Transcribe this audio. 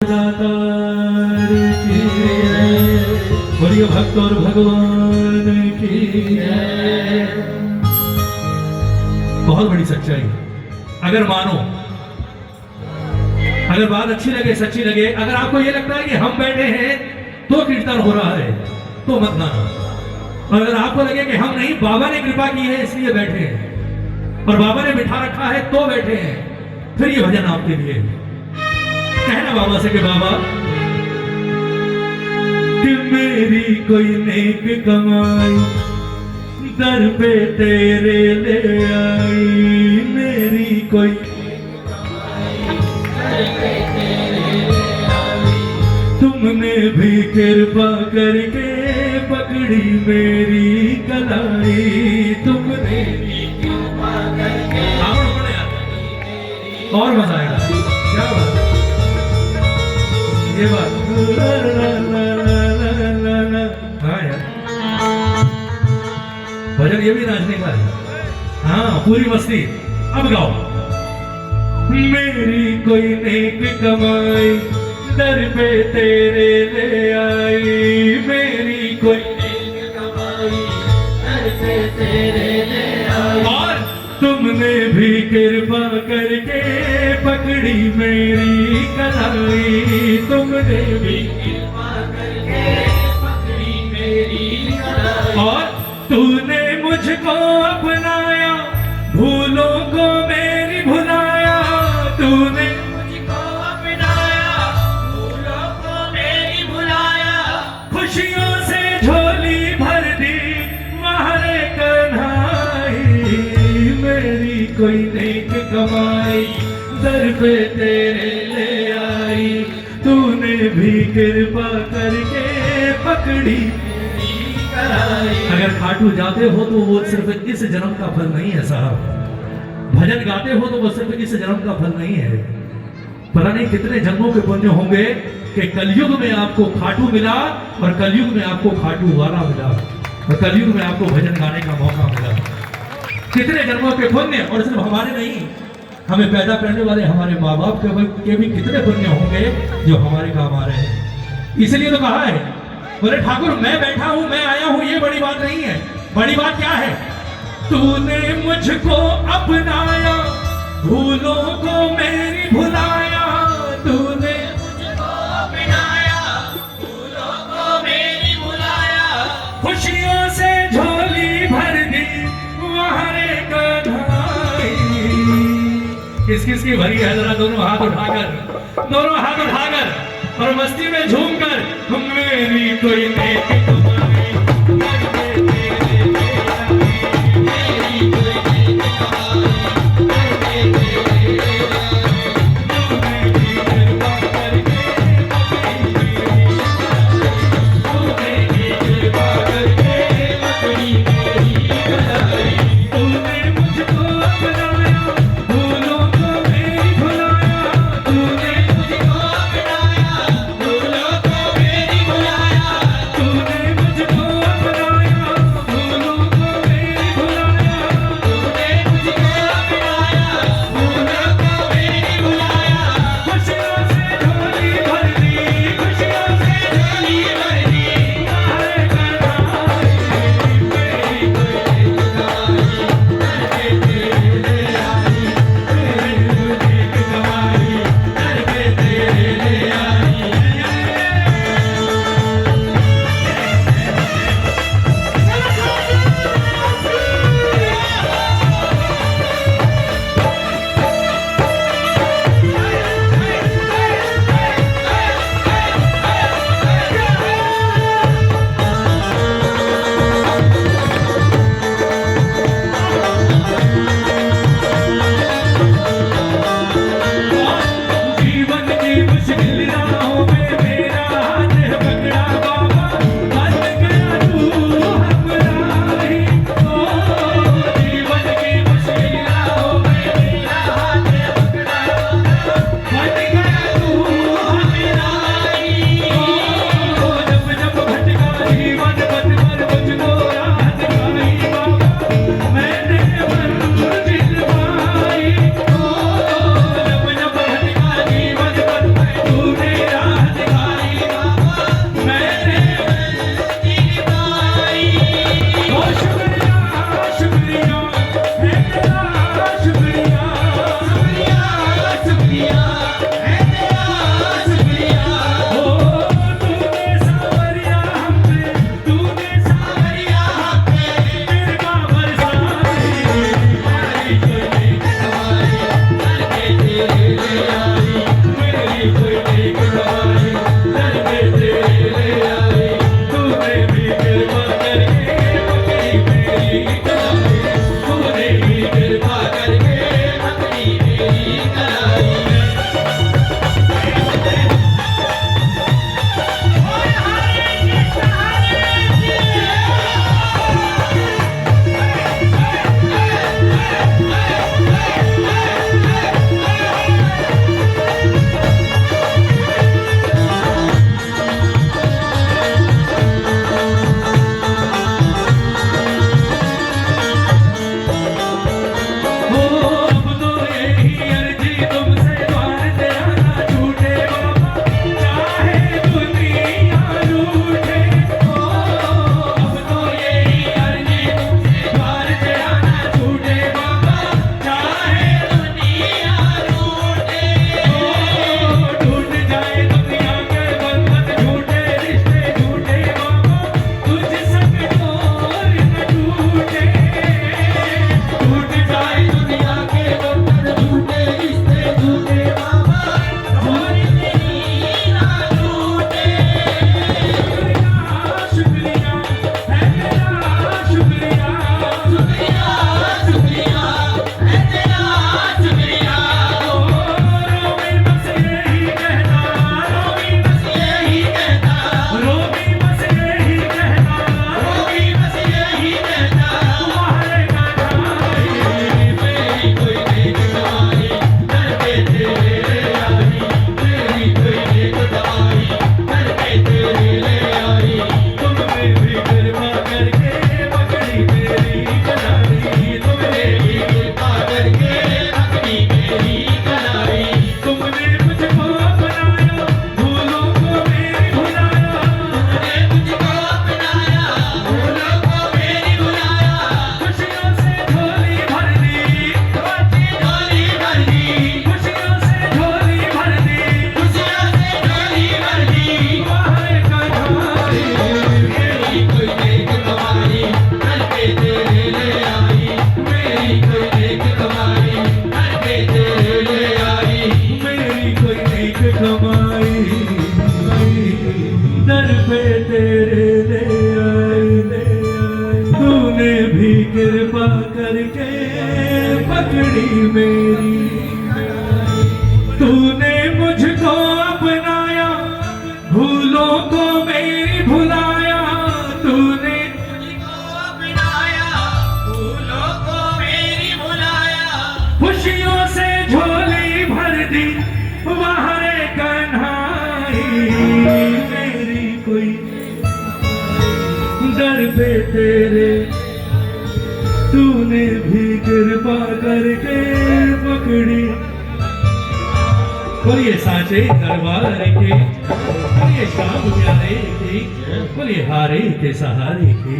दातार की बोलिए भक्त और भगवान की बहुत बड़ी सच्चाई। अगर मानो, अगर बात अच्छी लगे, सच्ची लगे, अगर आपको ये लगता है कि हम बैठे हैं तो कीर्तन हो रहा है तो मत मानो। और अगर आपको लगे कि हम नहीं, बाबा ने कृपा की है इसलिए बैठे हैं और बाबा ने बिठा रखा है तो बैठे हैं, फिर ये भजन आपके लिए। कहना बाबा से कि बाबा कि मेरी कोई नेक कमाई दर पे तेरे ले आई, मेरी कोई तुमने भी कृपा करके पकड़ी मेरी कलाई, तुमने भी कृपा करके। और मजा आएगा, क्या बात, ये बात। हाँ यार, भजन ये भी नाचने का है। हाँ पूरी मस्ती। अब गाओ। मेरी कोई नेक कमाई दर पे तेरे ले आई, मेरी कोई नेक कमाई दर पे तेरे ले आई, और तुमने भी कृपा करके पकड़ी मेरी कलाई, तुमने भी कृपा करके पकड़ी मेरी कलाई, और तूने मुझको अपनाया भूलों को मेरी भुलाया, तूने मुझको अपनाया भूलों को मेरी भुलाया, खुशियों से झोली भर दी मारे कन्हाई, मेरी कोई नेक कमाई दर पे तेरे ले आई, तूने भी कृपा करके पकड़ी मेरी कलाई। अगर खाटू जाते हो तो वो सिर्फ इस जन्म का फल नहीं है साहब, भजन गाते हो तो वो सिर्फ इस जन्म का फल नहीं है। पता नहीं कितने जन्मों के पुण्य होंगे कि कलयुग में आपको खाटू मिला और कलयुग में आपको खाटू वाला मिला और कलयुग में आपको भजन गाने का मौका मिला। कितने जन्मों के पुण्य, और सिर्फ हमारे नहीं, हमें पैदा करने वाले हमारे माँ बाप के भी कितने पुण्य होंगे जो हमारे काम आ रहे हैं। इसलिए तो कहा है, बोले ठाकुर मैं बैठा हूं, मैं आया हूं, ये बड़ी बात नहीं है। बड़ी बात क्या है? तूने मुझको अपनाया भूलों को मेरी भुलाया, तूने मुझको अपनाया भूलों को मेरी भुलाया, खुशियों से झोली भर दी वहरे कन्हाई। किस किस की भरी है? जरा दोनों हाथ उठाकर और मस्ती में झूमकर, मेरी कोई नेक कमाई मुझको दर पे तेरे ले आए। तूने भी कृपा करके पकड़ी मेरी, तूने मुझको अपनाया, भूलों को मेरी भुलाया। तूने मुझको अपनाया, भूलों को मेरी भुलाया। खुशियों से झोली भर दी वहारे कन्हाई, मेरी कोई दर पे तेरे तूने भी कृपा करके पकड़ी। बोलिए साचे दरबार के, बोलिए श्याम प्यारे के, बोलिए हारे के सहारे के।